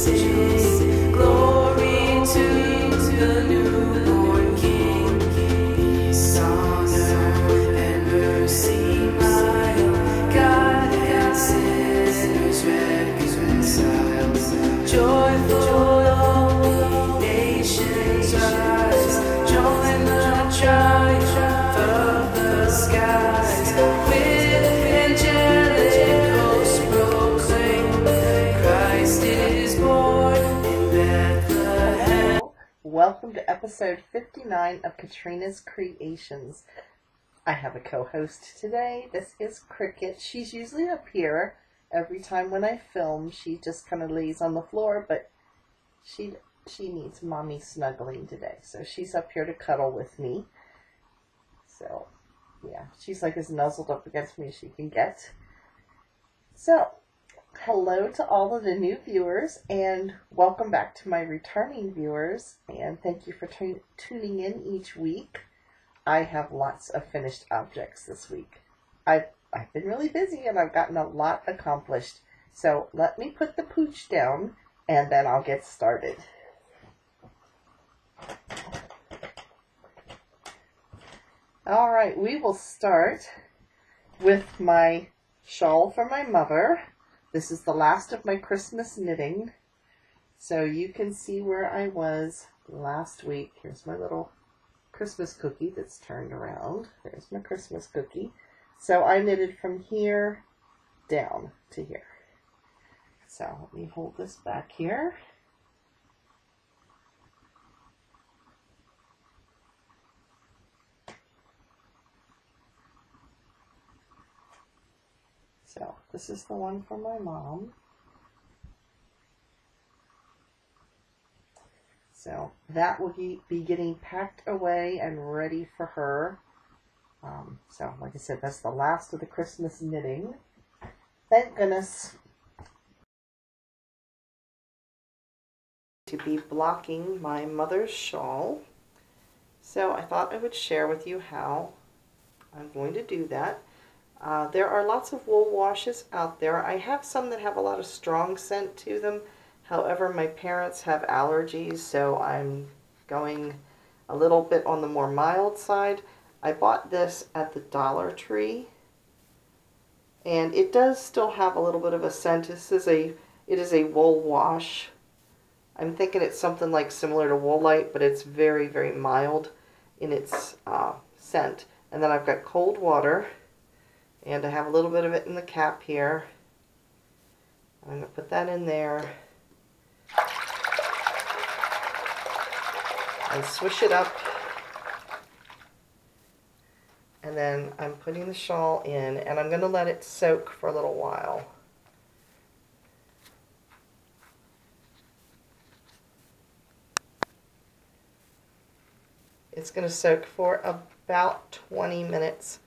sing glory to the newborn King. Peace on earth and mercy mild, God and sinners reconciled. Joyful all nations rise, join the triumph of the skies. With angelic hosts proclaim, Christ is born in Bethlehem. Welcome to episode 59 of Katrina's Creations. I have a co-host today. This is Cricket. She's usually up here. Every time when I film, she just kind of lays on the floor, but she needs mommy snuggling today. So she's up here to cuddle with me. So, yeah, she's like as nuzzled up against me as she can get. So, hello to all of the new viewers, and welcome back to my returning viewers, and thank you for tuning in each week. I have lots of finished objects this week. I've been really busy and I've gotten a lot accomplished. So let me put the pooch down and then I'll get started. Alright, we will start with my shawl for my mother. This is the last of my Christmas knitting. So you can see where I was last week. Here's my little Christmas cookie that's turned around. There's my Christmas cookie. So I knitted from here down to here. So let me hold this back here. So this is the one for my mom. So that will be getting packed away and ready for her. So like I said, that's the last of the Christmas knitting. Thank goodness. To be blocking my mother's shawl. So I thought I would share with you how I'm going to do that. There are lots of wool washes out there. I have some that have a lot of strong scent to them. However, my parents have allergies, so I'm going a little bit on the more mild side. I bought this at the Dollar Tree, and it does still have a little bit of a scent. It is a wool wash. I'm thinking it's something like similar to Woolite, but it's very, very mild in its scent. And then I've got cold water, and I have a little bit of it in the cap here. I'm going to put that in there and swish it up. And then I'm putting the shawl in, and I'm going to let it soak for a little while. It's going to soak for about 20 minutes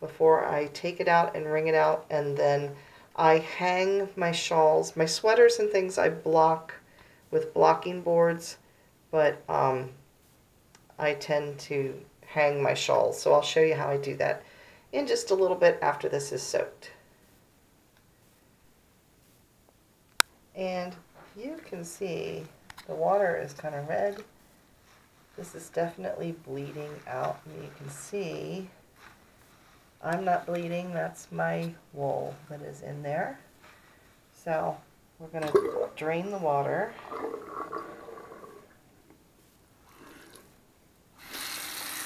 before I take it out and wring it out, and then I hang my shawls. My sweaters and things I block with blocking boards, but I tend to hang my shawls. So I'll show you how I do that in just a little bit after this is soaked. And you can see the water is kind of red. This is definitely bleeding out. And you can see I'm not bleeding. That's my wool that is in there. So we're going to drain the water.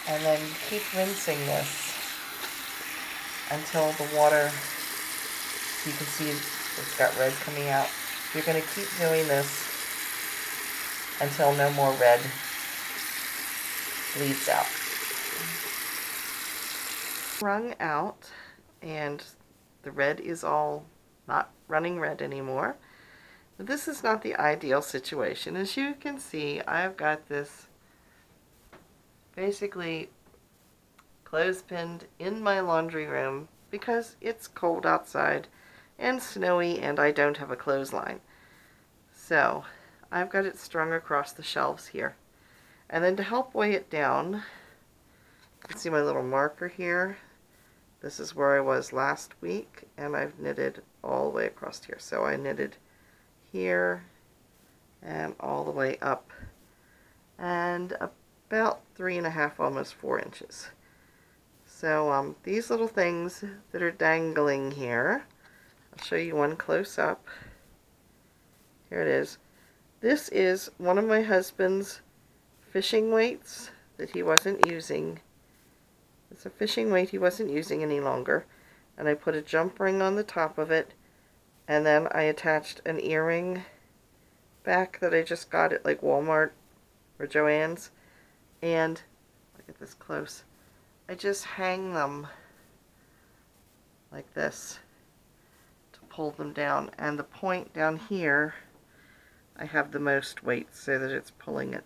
And then keep rinsing this until the water, you can see it's got red coming out. You're going to keep doing this until no more red bleeds out. Wrung out, and the red is all not running red anymore. But this is not the ideal situation. As you can see, I've got this basically clothespinned in my laundry room because it's cold outside and snowy and I don't have a clothesline. So I've got it strung across the shelves here. And then to help weigh it down, you can see my little marker here. This is where I was last week, and I've knitted all the way across here. So I knitted here and all the way up, and about 3.5, almost 4 inches. So these little things that are dangling here, I'll show you one close up. Here it is. This is one of my husband's fishing weights that he wasn't using. It's a fishing weight he wasn't using any longer, and I put a jump ring on the top of it, and then I attached an earring back that I just got at like Walmart or Joann's, and look at this close. I just hang them like this to pull them down, and the point down here I have the most weight so that it's pulling it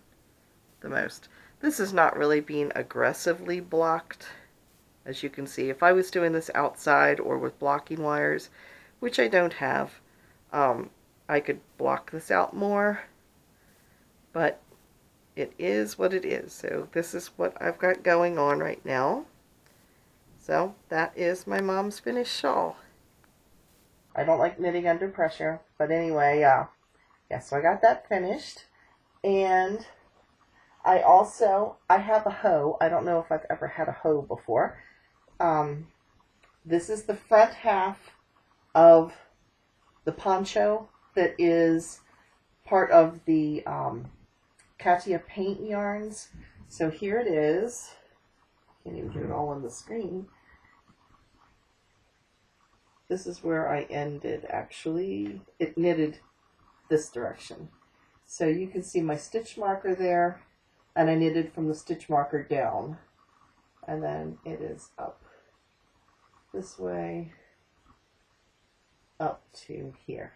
the most. This is not really being aggressively blocked, as you can see. If I was doing this outside or with blocking wires, which I don't have, I could block this out more, but it is what it is. So this is what I've got going on right now. So that is my mom's finished shawl. I don't like knitting under pressure, but anyway, yeah, so I got that finished, and I have a hoe. I don't know if I've ever had a hoe before. This is the front half of the poncho that is part of the Katia paint yarns. So here it is. Can't even do it all on the screen. This is where I ended, actually. It knitted this direction. So you can see my stitch marker there, and I knitted from the stitch marker down. And then it is up this way, up to here.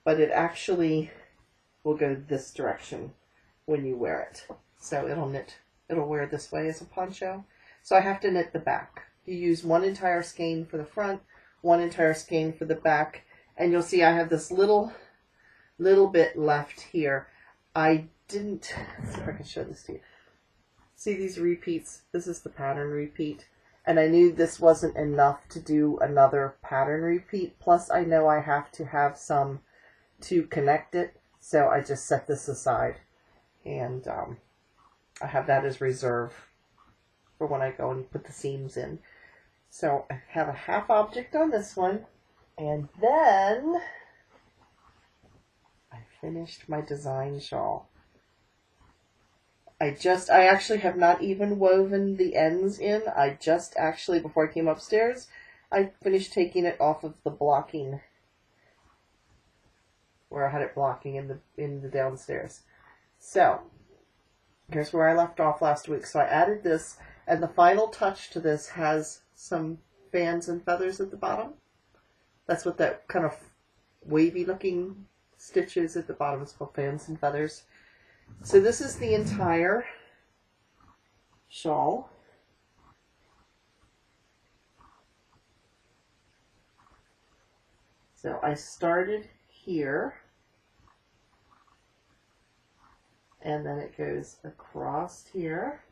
But it actually will go this direction when you wear it. So it'll wear this way as a poncho. So I have to knit the back. You use one entire skein for the front, one entire skein for the back, and you'll see I have this little bit left here. I didn't, let's see if I can show this to you. See these repeats? This is the pattern repeat. And I knew this wasn't enough to do another pattern repeat. Plus I know I have to have some to connect it. So I just set this aside. And I have that as reserve for when I go and put the seams in. So I have a half object on this one. And then I finished my design shawl. I actually have not even woven the ends in. I just actually, before I came upstairs, I finished taking it off of the blocking, where I had it blocking in the downstairs. So, here's where I left off last week. So I added this, and the final touch to this has some fans and feathers at the bottom. That's what that kind of wavy looking stitch is at the bottom. It's called fans and feathers. So this is the entire shawl. So I started here, and then it goes across here.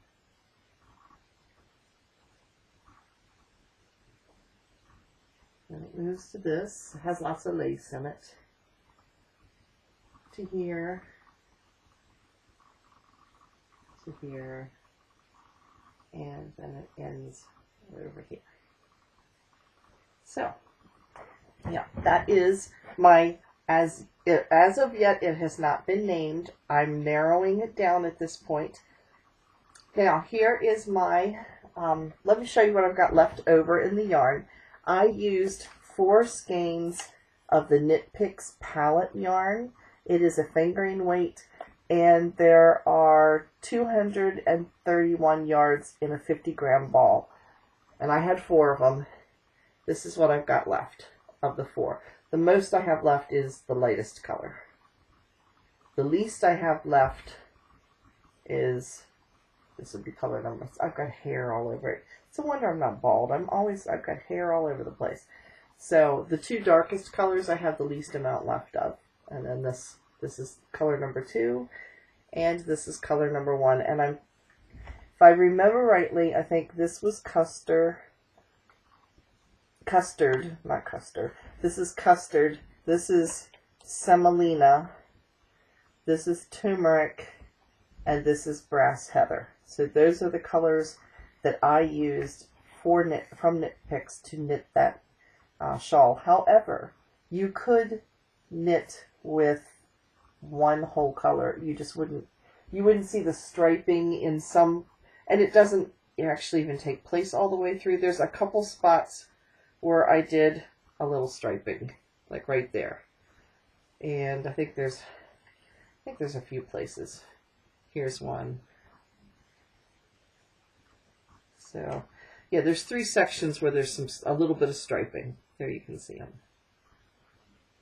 And it moves to this. It has lots of lace in it. To here. To here, and then it ends over here. So, yeah, that is my, as of yet, it has not been named. I'm narrowing it down at this point. Now, here is my, let me show you what I've got left over in the yarn. I used 4 skeins of the Knit Picks palette yarn. It is a fingering weight, and there are 231 yards in a 50-gram ball. And I had 4 of them. This is what I've got left of the 4. The most I have left is the lightest color. The least I have left is, this would be color number, I've got hair all over it. It's a wonder I'm not bald. I've got hair all over the place. So the 2 darkest colors I have the least amount left of. And then this is color number 2, and this is color number 1. And if I remember rightly, I think this was custard, not custard. This is custard. This is semolina, this is turmeric, and this is brass heather. So those are the colors that I used from Knit Picks to knit that shawl. However, you could knit with one whole color. You wouldn't see the striping in some, and it doesn't actually even take place all the way through. There's a couple spots where I did a little striping, like right there. And I think there's a few places. Here's one. So, yeah, there's 3 sections where there's a little bit of striping. There you can see them.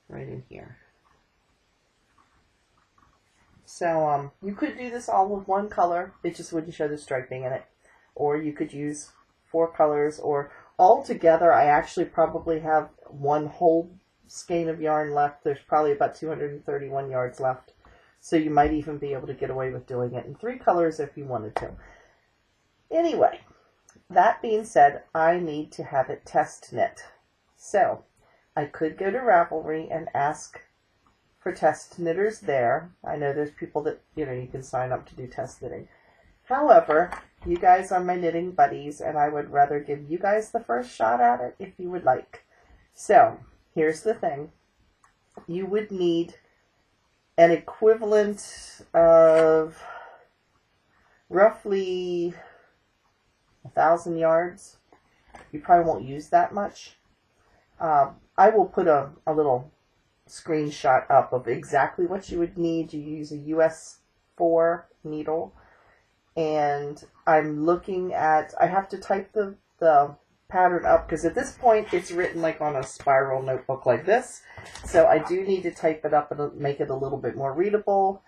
Right in here. So, you could do this all with one color. It just wouldn't show the striping in it. Or you could use 4 colors. Or altogether, I actually probably have one whole skein of yarn left. There's probably about 231 yards left. So you might even be able to get away with doing it in 3 colors if you wanted to. Anyway, that being said, I need to have it test knit. So I could go to Ravelry and ask for test knitters there. I know there's people that, you can sign up to do test knitting. However, you guys are my knitting buddies, and I would rather give you guys the first shot at it if you would like. So here's the thing. You would need an equivalent of roughly 1,000 yards. You probably won't use that much. I will put a little screenshot up of exactly what you would need. You use a US 4 needle, and I'm looking at, I have to type the pattern up because at this point it's written like on a spiral notebook like this, so I do need to type it up and make it a little bit more readable,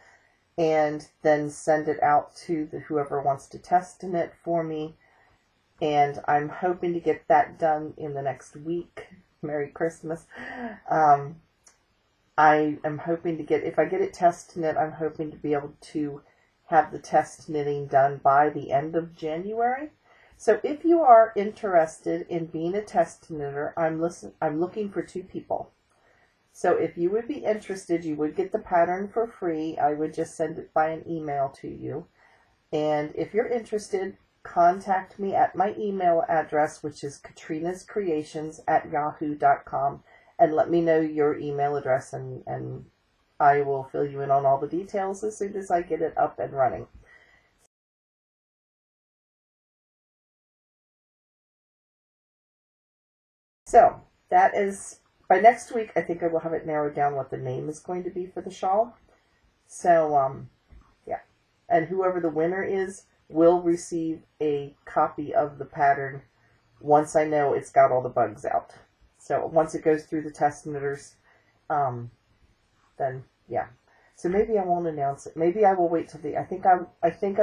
and then send it out to whoever wants to test knit for me. And I'm hoping to get that done in the next week. Merry Christmas. I am hoping to if I get it test knit, I'm hoping to be able to have the test knitting done by the end of January. So if you are interested in being a test knitter, I'm looking for 2 people. So if you would be interested, you would get the pattern for free. I would just send it by an email to you. And if you're interested, contact me at my email address, which is KatrinasCreations@yahoo.com, and let me know your email address, and I will fill you in on all the details as soon as I get it up and running. So that is, by next week, I think I will have it narrowed down what the name is going to be for the shawl. So, yeah. And whoever the winner is will receive a copy of the pattern once I know it's got all the bugs out. So once it goes through the test knitters, then yeah. So maybe I won't announce it. Maybe I will wait till I think I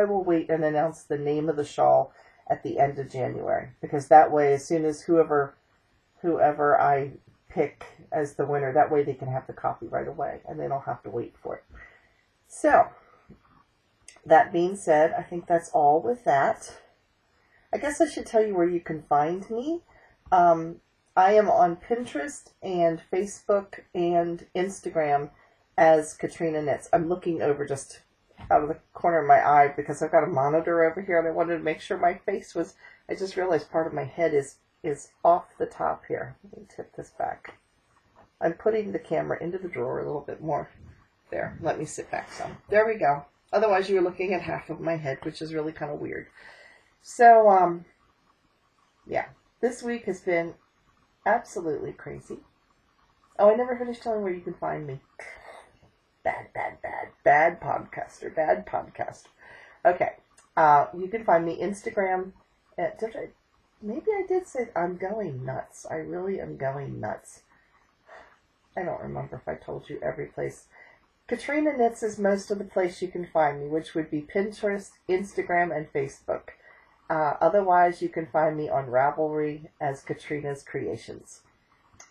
will wait and announce the name of the shawl at the end of January, because that way, as soon as whoever I pick as the winner, that way they can have the copy right away and they don't have to wait for it. So that being said, I think that's all with that. I guess I should tell you where you can find me. I am on Pinterest and Facebook and Instagram as Katrina Knits. I'm looking over just out of the corner of my eye because I've got a monitor over here and I wanted to make sure my face was, I just realized part of my head is off the top here. Let me tip this back. I'm putting the camera into the drawer a little bit more. There, let me sit back some. There we go. Otherwise, you're looking at half of my head, which is really kind of weird. So, yeah, this week has been absolutely crazy. Oh, I never finished telling where you can find me. Bad podcaster. Okay, you can find me Instagram. Maybe I did say I'm going nuts. I really am going nuts. I don't remember if I told you every place. Katrina Knits is most of the place you can find me, which would be Pinterest, Instagram, and Facebook. Otherwise, you can find me on Ravelry as Katrina's Creations,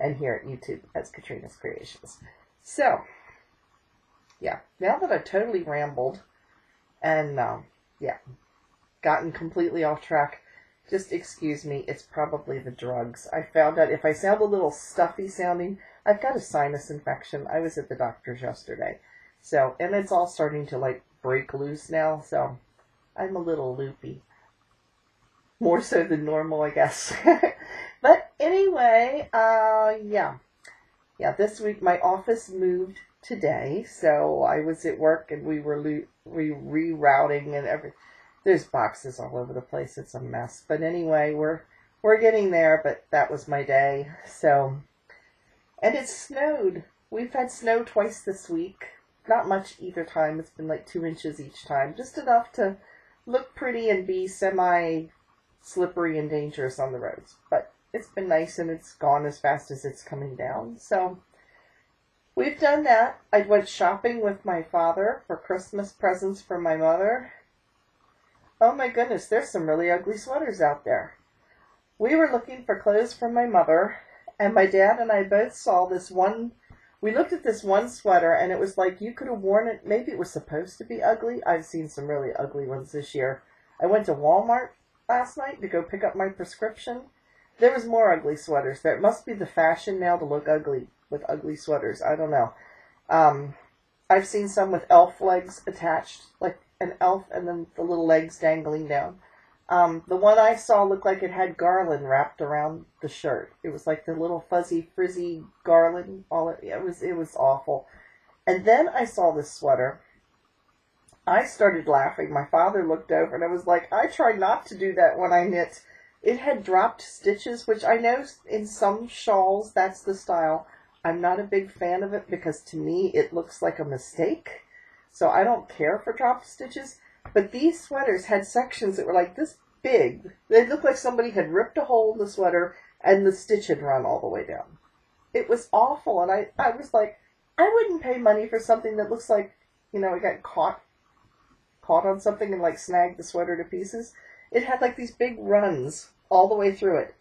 and here at YouTube as Katrina's Creations. So, yeah, now that I've totally rambled and, yeah, gotten completely off track, just excuse me, it's probably the drugs. I found out if I sound a little stuffy sounding, I've got a sinus infection. I was at the doctor's yesterday. So, and it's all starting to like break loose now. So I'm a little loopy. More so than normal, I guess. But anyway, yeah, this week my office moved today, so I was at work and we were rerouting and there's boxes all over the place. It's a mess. But anyway, we're getting there, but that was my day. So, and it snowed. We've had snow twice this week. Not much either time. It's been like 2 inches each time. Just enough to look pretty and be semi-slippery and dangerous on the roads. But it's been nice and it's gone as fast as it's coming down. So we've done that. I went shopping with my father for Christmas presents for my mother. Oh my goodness, there's some really ugly sweaters out there. We were looking for clothes for my mother, and my dad and I both saw this one. We looked at this one sweater, and it was like you could have worn it. Maybe it was supposed to be ugly. I've seen some really ugly ones this year. I went to Walmart last night to go pick up my prescription. There was more ugly sweaters there. It must be the fashion now to look ugly with ugly sweaters. I don't know. I've seen some with elf legs attached, like an elf and then the little legs dangling down. The one I saw looked like it had garland wrapped around the shirt. It was like the little fuzzy, frizzy garland. It was awful. And then I saw this sweater. I started laughing. My father looked over and I was like, I try not to do that when I knit. It had dropped stitches, which I know in some shawls that's the style. I'm not a big fan of it because to me it looks like a mistake. So I don't care for dropped stitches. But these sweaters had sections that were like this big. They looked like somebody had ripped a hole in the sweater and the stitch had run all the way down. It was awful. And I was like, I wouldn't pay money for something that looks like, it got caught on something and like snagged the sweater to pieces. It had like these big runs all the way through it.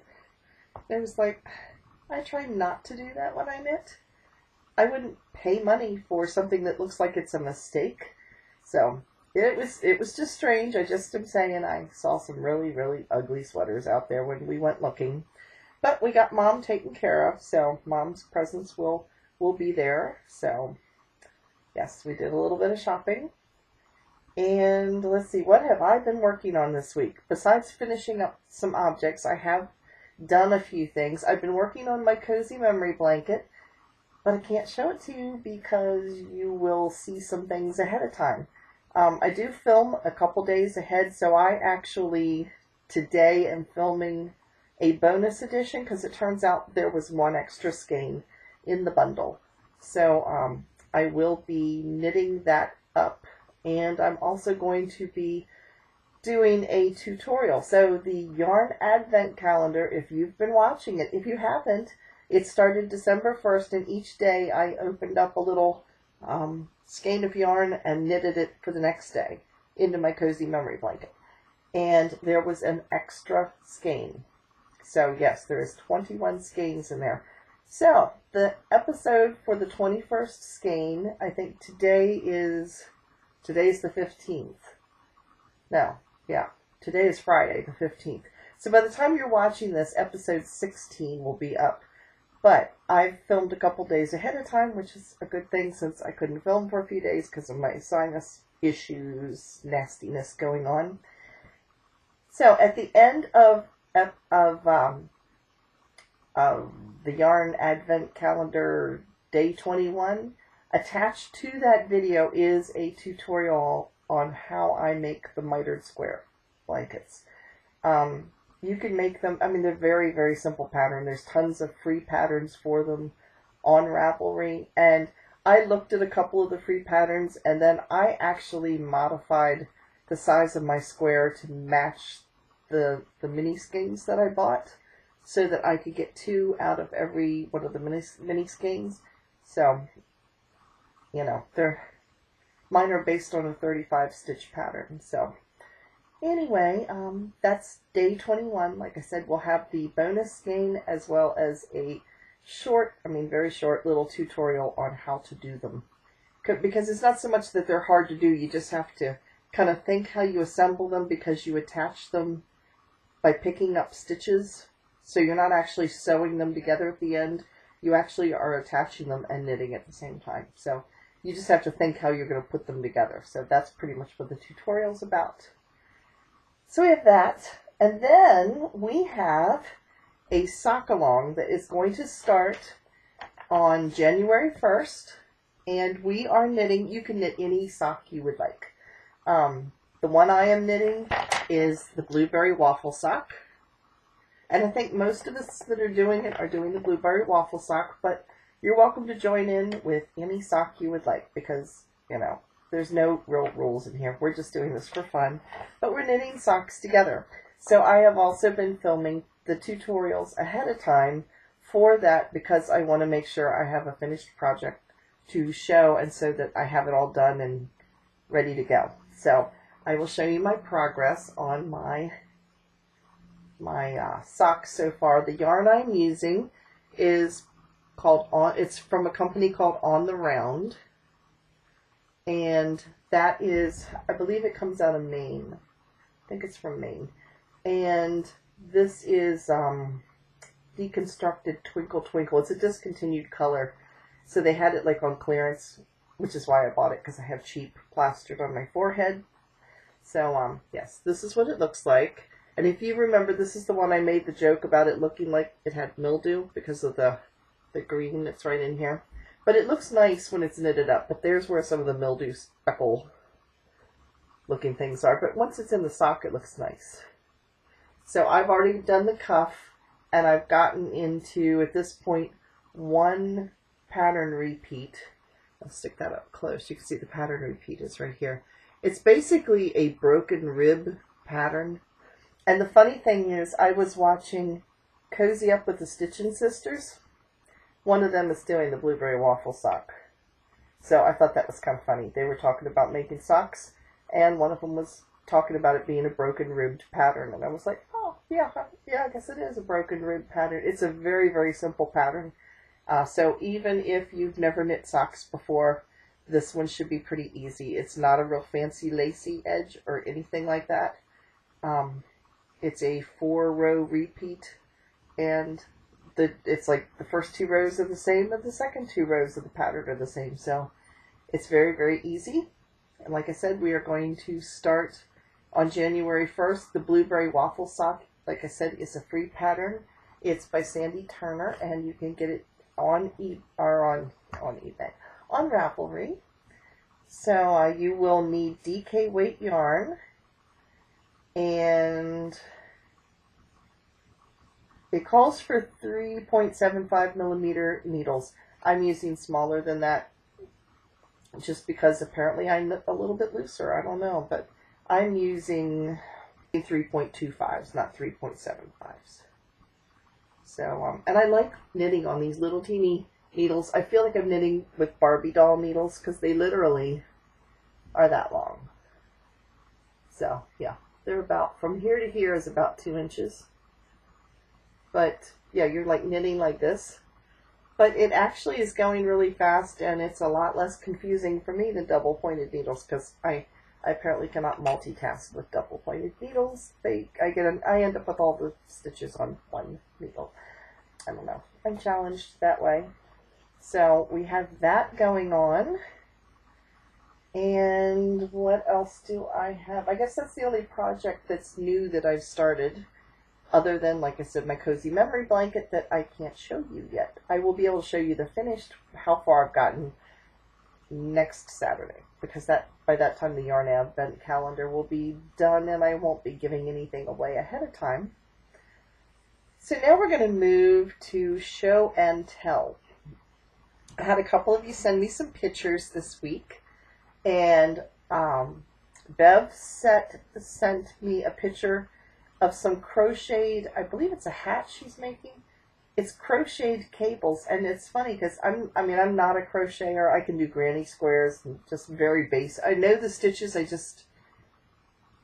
It was like, I try not to do that when I knit. I wouldn't pay money for something that looks like it's a mistake. So it was just strange. I just am saying I saw some really, really ugly sweaters out there when we went looking. But we got Mom taken care of, so Mom's presents will be there. So yes, we did a little bit of shopping. And let's see, what have I been working on this week? Besides finishing up some objects, I have done a few things. I've been working on my cozy memory blanket, but I can't show it to you because you will see some things ahead of time. I do film a couple days ahead, so I actually today am filming a bonus edition because it turns out there was one extra skein in the bundle. So I will be knitting that up. And I'm also going to be doing a tutorial. So the Yarn Advent Calendar, if you've been watching it, if you haven't, it started December 1st, and each day I opened up a little skein of yarn and knitted it for the next day into my cozy memory blanket. And there was an extra skein. So yes, there is 21 skeins in there. So the episode for the 21st skein, I think today's the 15th. No, yeah, today is Friday, the 15th. So by the time you're watching this, episode 16 will be up. But I've filmed a couple days ahead of time, which is a good thing since I couldn't film for a few days because of my sinus issues, nastiness going on. So at the end of the Yarn Advent Calendar Day 21, attached to that video is a tutorial on how I make the mitered square blankets. You can make them, they're very, very simple pattern. There's tons of free patterns for them on Ravelry. And I looked at a couple of the free patterns and then I actually modified the size of my square to match the mini skeins that I bought so that I could get 2 out of every one of the mini skeins. So, mine are based on a 35 stitch pattern. So anyway, that's day 21. Like I said, we'll have the bonus skein as well as a very short little tutorial on how to do them. Because it's not so much that they're hard to do, you just have to kind of think how you assemble them because you attach them by picking up stitches. So you're not actually sewing them together at the end. you actually are attaching them and knitting at the same time. So you just have to think how you're going to put them together. So that's pretty much what the tutorial's about. So we have that, and then we have a sock along that is going to start on January 1st, and we are knitting, you can knit any sock you would like. The one I am knitting is the blueberry waffle sock, and I think most of us that are doing it are doing the blueberry waffle sock, but you're welcome to join in with any sock you would like, because, you know, there's no real rules in here. We're just doing this for fun, but we're knitting socks together. So I have also been filming the tutorials ahead of time for that, because I want to make sure I have a finished project to show, and so that I have it all done and ready to go. So I will show you my progress on my socks so far. The yarn I'm using is called it's from a company called On the Round, and that is, I believe it comes out of Maine. I think it's from Maine. And this is Deconstructed Twinkle Twinkle. It's a discontinued color, so they had it like on clearance, which is why I bought it, because I have cheap plastered on my forehead. So yes, this is what it looks like. And if you remember, this is the one I made the joke about it looking like it had mildew because of the green that's right in here. But it looks nice when it's knitted up, but there's where some of the mildew speckle looking things are. But once it's in the sock, it looks nice. So I've already done the cuff, and I've gotten into, at this point, one pattern repeat. I'll stick that up close. You can see the pattern repeat is right here. It's basically a broken rib pattern. And the funny thing is, I was watching Cozy Up with the Stitchin' Sisters. One of them is doing the blueberry waffle sock. So I thought that was kind of funny. They were talking about making socks, and one of them was talking about it being a broken ribbed pattern. And I was like, oh, yeah, I guess it is a broken rib pattern. It's a very, very simple pattern. So even if you've never knit socks before, this one should be pretty easy. It's not a real fancy lacy edge or anything like that. It's a 4-row repeat, and it's like the first 2 rows are the same, and the second 2 rows of the pattern are the same. So it's very, very easy. And like I said, we are going to start on January 1st. The blueberry waffle sock, like I said, is a free pattern. It's by Sandy Turner, and you can get it on eBay, on Ravelry. So you will need DK weight yarn, and it calls for 3.75 millimeter needles. I'm using smaller than that just because apparently I knit a little bit looser. I don't know, but I'm using 3.25s, not 3.75s. So, and I like knitting on these little teeny needles. I feel like I'm knitting with Barbie doll needles because they literally are that long. So, yeah, they're about, from here to here is about 2 inches. But, yeah, you're like knitting like this. But it actually is going really fast, and it's a lot less confusing for me than double-pointed needles, because I apparently cannot multitask with double-pointed needles. I end up with all the stitches on one needle. I don't know. I'm challenged that way. So we have that going on. And what else do I have? I guess that's the only project that's new that I've started, other than, like I said, my cozy memory blanket that I can't show you yet. I will be able to show you the finished, how far I've gotten, next Saturday, because by that time the Yarn Advent calendar will be done, and I won't be giving anything away ahead of time. So now we're going to move to show and tell. I had a couple of you send me some pictures this week, and Bev sent me a picture of some crocheted, I believe it's a hat she's making. It's crocheted cables, and it's funny because I'm not a crocheter. I can do granny squares and just very basic. I know the stitches, I just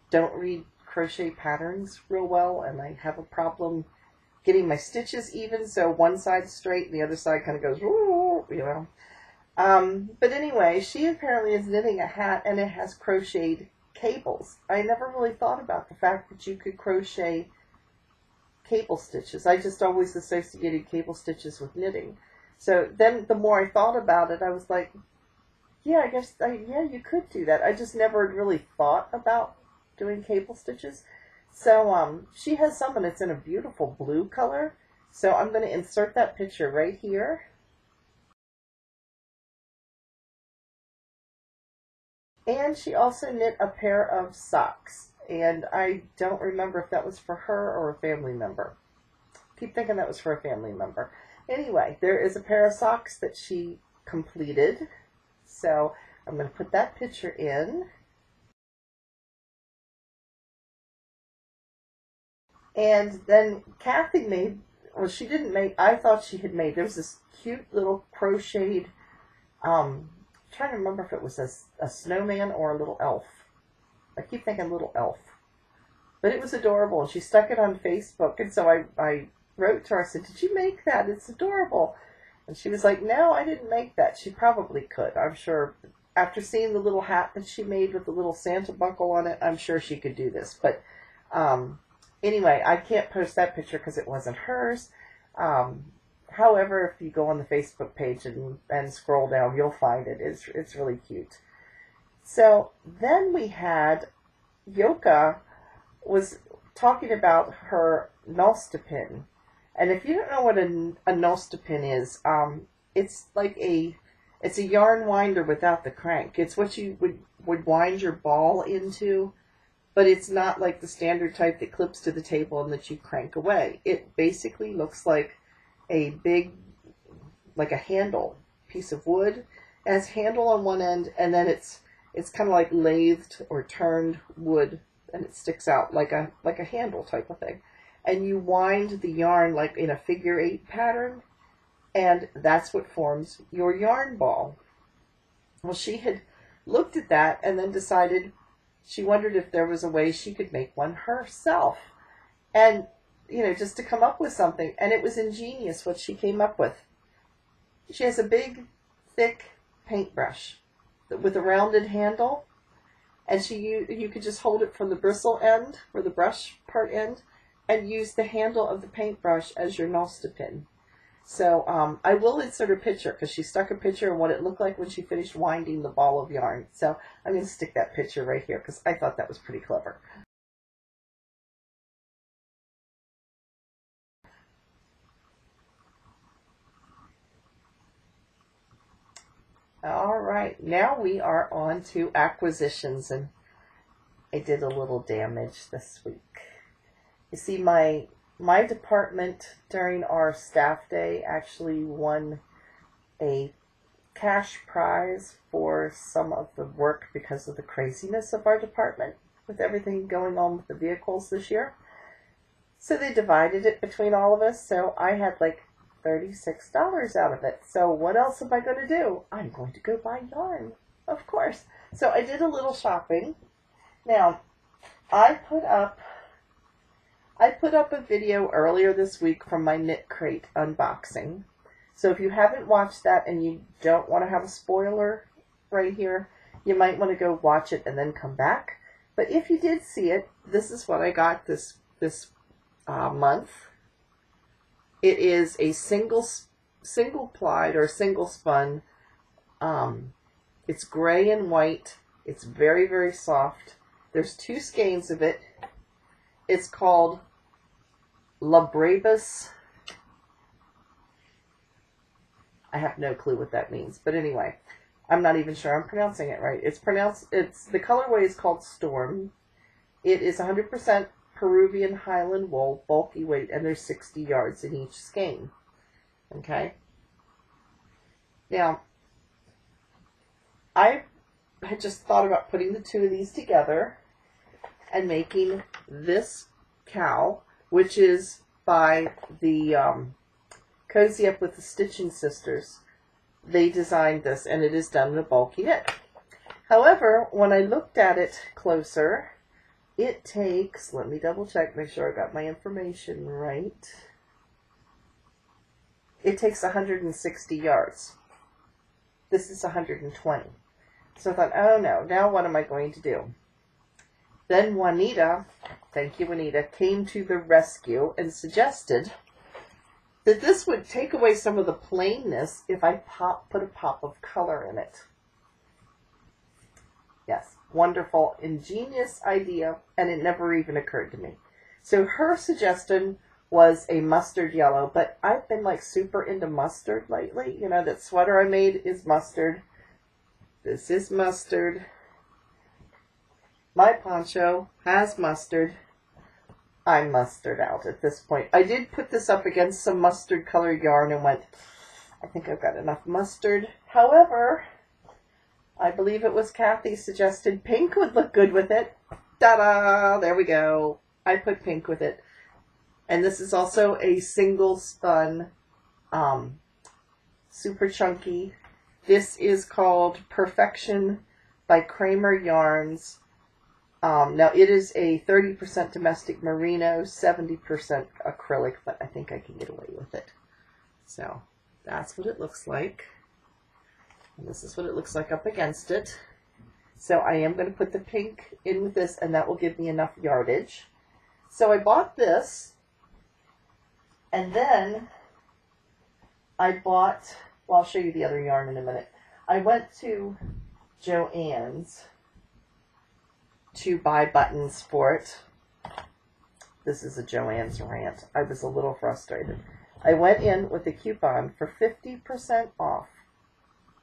don't read crochet patterns real well, and I have a problem getting my stitches even, so one side's straight and the other side kind of goes, you know. But anyway, she apparently is knitting a hat, and it has crocheted cables. I never really thought about the fact that you could crochet cable stitches. I just always associated cable stitches with knitting. So then the more I thought about it, I was like, yeah, I guess, yeah, you could do that. I just never really thought about doing cable stitches. So she has some, and it's in a beautiful blue color. So I'm going to insert that picture right here. And she also knit a pair of socks. And I don't remember if that was for her or a family member. Keep thinking that was for a family member. Anyway, there is a pair of socks that she completed. So I'm going to put that picture in. And then Kathy made, well, she didn't make, I thought she had made, there was this cute little crocheted, I'm trying to remember if it was a snowman or a little elf. I keep thinking little elf. But it was adorable, and she stuck it on Facebook, and so I wrote to her, I said, did you make that? It's adorable. And she was like, no, I didn't make that. She probably could. I'm sure, after seeing the little hat that she made with the little Santa buckle on it, I'm sure she could do this. But anyway, I can't post that picture because it wasn't hers. However, if you go on the Facebook page and scroll down, you'll find it. It's really cute. So then we had Yoka was talking about her nostipin. And if you don't know what a nostipin is, it's like it's a yarn winder without the crank. It's what you would wind your ball into, but it's not like the standard type that clips to the table and that you crank away. It basically looks like a big, like a handle piece of wood. It has handle on one end, and then it's kind of like lathed or turned wood, and it sticks out like a handle type of thing. And you wind the yarn like in a figure 8 pattern, and that's what forms your yarn ball. Well, she had looked at that and then decided she wondered if there was a way she could make one herself. And, you know, just to come up with something. And it was ingenious what she came up with. She has a big, thick paintbrush with a rounded handle. And you could just hold it from the bristle end, or the brush part end, and use the handle of the paintbrush as your nostipin. So I will insert a picture, because she stuck a picture of what it looked like when she finished winding the ball of yarn. So I'm going to stick that picture right here, because I thought that was pretty clever. All right, now we are on to acquisitions, and I did a little damage this week. You see, my department during our staff day actually won a cash prize for some of the work because of the craziness of our department with everything going on with the vehicles this year. So they divided it between all of us, so I had like $36 out of it. So what else am I going to do? I'm going to go buy yarn, of course. So I did a little shopping. Now, I put up a video earlier this week from my Knit Crate unboxing. So if you haven't watched that and you don't want to have a spoiler right here, you might want to go watch it and then come back. But if you did see it, this is what I got this month. It is a single plied or single spun. It's gray and white. It's very, very soft. There's 2 skeins of it. It's called Labrabus. I have no clue what that means, but anyway, I'm not even sure I'm pronouncing it right. The colorway is called Storm. It is 100% Peruvian Highland wool, bulky weight, and there's 60 yards in each skein. Okay? Now, I had just thought about putting the 2 of these together and making this cowl, which is by the Cozy Up with the Stitching Sisters. They designed this, and it is done in a bulky knit. However, when I looked at it closer, it takes, let me double check, make sure I got my information right. It takes 160 yards. This is 120. So I thought, oh no, now what am I going to do? Then Juanita, thank you Juanita, came to the rescue and suggested that this would take away some of the plainness if I put a pop of color in it. Yes, wonderful, ingenious idea, and it never even occurred to me. So her suggestion was a mustard yellow, but I've been like super into mustard lately. You know, that sweater I made is mustard. This is mustard. My poncho has mustard. I'm mustard out at this point. I did put this up against some mustard colored yarn and went, I think I've got enough mustard. However, I believe it was Kathy suggested pink would look good with it. Ta-da! There we go. I put pink with it. And this is also a single spun, super chunky. This is called Perfection by Kramer Yarns. Now it is a 30% domestic merino, 70% acrylic, but I think I can get away with it. So that's what it looks like. And this is what it looks like up against it. So I am going to put the pink in with this, and that will give me enough yardage. So I bought this, and then I bought, well, I'll show you the other yarn in a minute. I went to Joann's to buy buttons for it. This is a Joann's rant. I was a little frustrated. I went in with a coupon for 50% off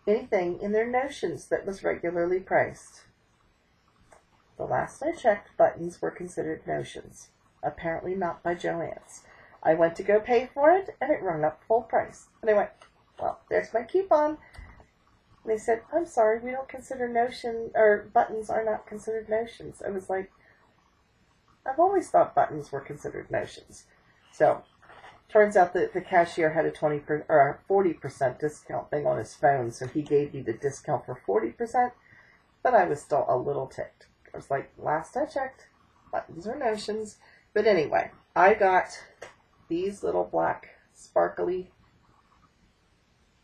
anything in their notions that was regularly priced. The last I checked, buttons were considered notions. Apparently not by Joann's. I went to go pay for it, and it rung up full price. And I went, well, there's my coupon. And they said, I'm sorry, we don't consider buttons are not considered notions. I was like, I've always thought buttons were considered notions. So, turns out that the cashier had a 40% discount thing on his phone, so he gave me the discount for 40%, but I was still a little ticked. I was like, last I checked, buttons are notions. But anyway, I got these little black sparkly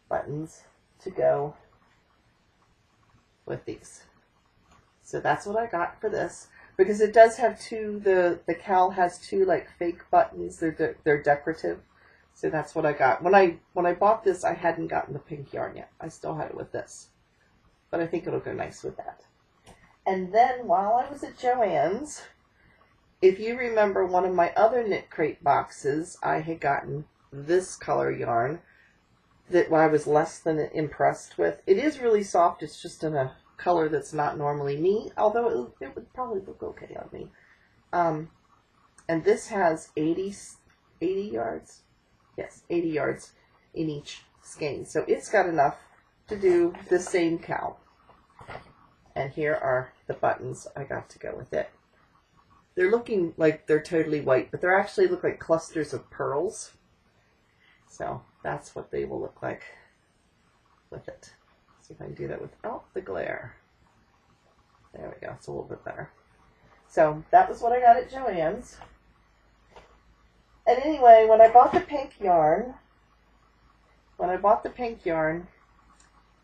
buttons to go with these. So that's what I got for this, because it does have two, the cowl has two like fake buttons. They're decorative. So that's what I got. When I bought this, I hadn't gotten the pink yarn yet. I still had it with this, but I think it'll go nice with that. And then while I was at Joann's, if you remember one of my other Knit Crate boxes, I had gotten this color yarn that I was less than impressed with. It is really soft. It's just in a color that's not normally me, although it would probably look okay on me. And this has 80 yards. Yes, 80 yards in each skein. So it's got enough to do the same cowl. And here are the buttons I got to go with it. They're looking like they're totally white, but they actually look like clusters of pearls. So that's what they will look like with it. See if I can do that without the glare. There we go. It's a little bit better. So that was what I got at Joann's. And anyway, when I bought the pink yarn,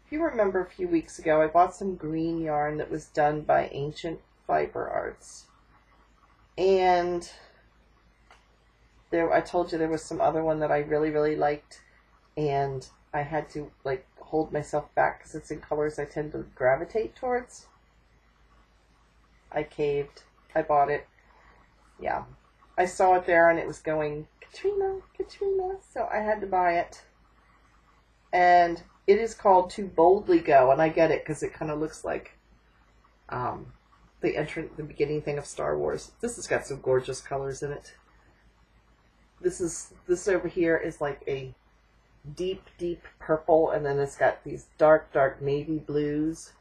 if you remember a few weeks ago, I bought some green yarn that was done by Ancient Fiber Arts. And I told you there was some other one that I really, really liked, and I had to like hold myself back because it's in colors I tend to gravitate towards. I caved. I bought it. Yeah. I saw it there and it was going, Katrina, Katrina, so I had to buy it. And it is called To Boldly Go, and I get it because it kind of looks like the beginning thing of Star Wars. This has got some gorgeous colors in it. This over here is like a deep, deep purple, and then it's got these dark, dark navy blues,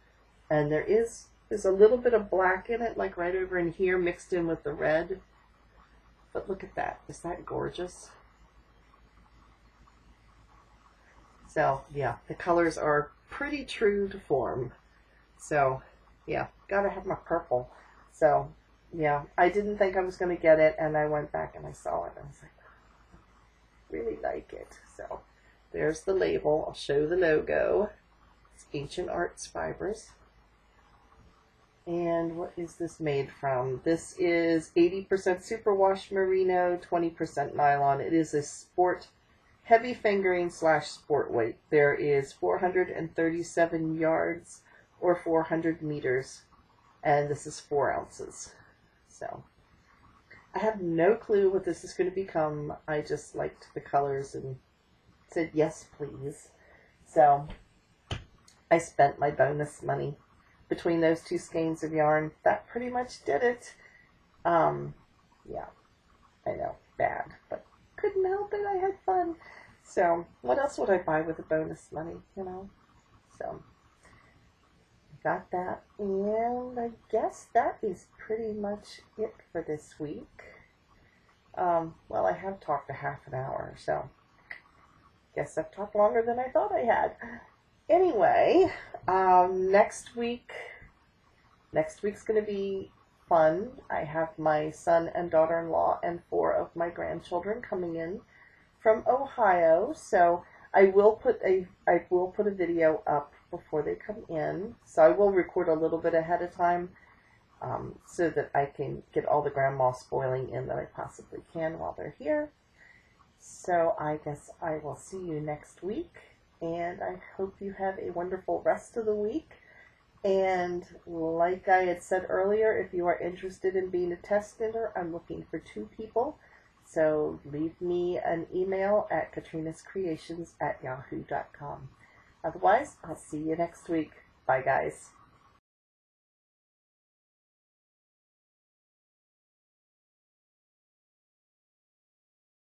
and there's a little bit of black in it, like right over in here, mixed in with the red. But look at that. Is that gorgeous? So, yeah, the colors are pretty true to form. So, yeah, gotta have my purple. So, yeah, I didn't think I was going to get it, and I went back and I saw it, and I was like, really like it. So, there's the label. I'll show the logo. It's Ancient Arts Fibers. And what is this made from? This is 80% superwash merino, 20% nylon. It is a sport heavy fingering / sport weight. There is 437 yards or 400 meters, and this is 4 ounces. So I have no clue what this is going to become. I just liked the colors and said yes please. So I spent my bonus money between those 2 skeins of yarn. That pretty much did it. Yeah, I know, bad, but couldn't help it. I had fun. So what else would I buy with the bonus money, you know? So got that, and I guess that is pretty much it for this week. Well, I have talked a half an hour, so guess I've talked longer than I thought I had. Anyway, next week's going to be fun. I have my son and daughter-in-law and 4 of my grandchildren coming in from Ohio, so I will put a video up before they come in. So I will record a little bit ahead of time, so that I can get all the grandma spoiling in that I possibly can while they're here. So I guess I will see you next week, and I hope you have a wonderful rest of the week. And like I had said earlier, if you are interested in being a test knitter, I'm looking for 2 people. So leave me an email at KatrinasCreations@yahoo.com. Otherwise, I'll see you next week. Bye, guys.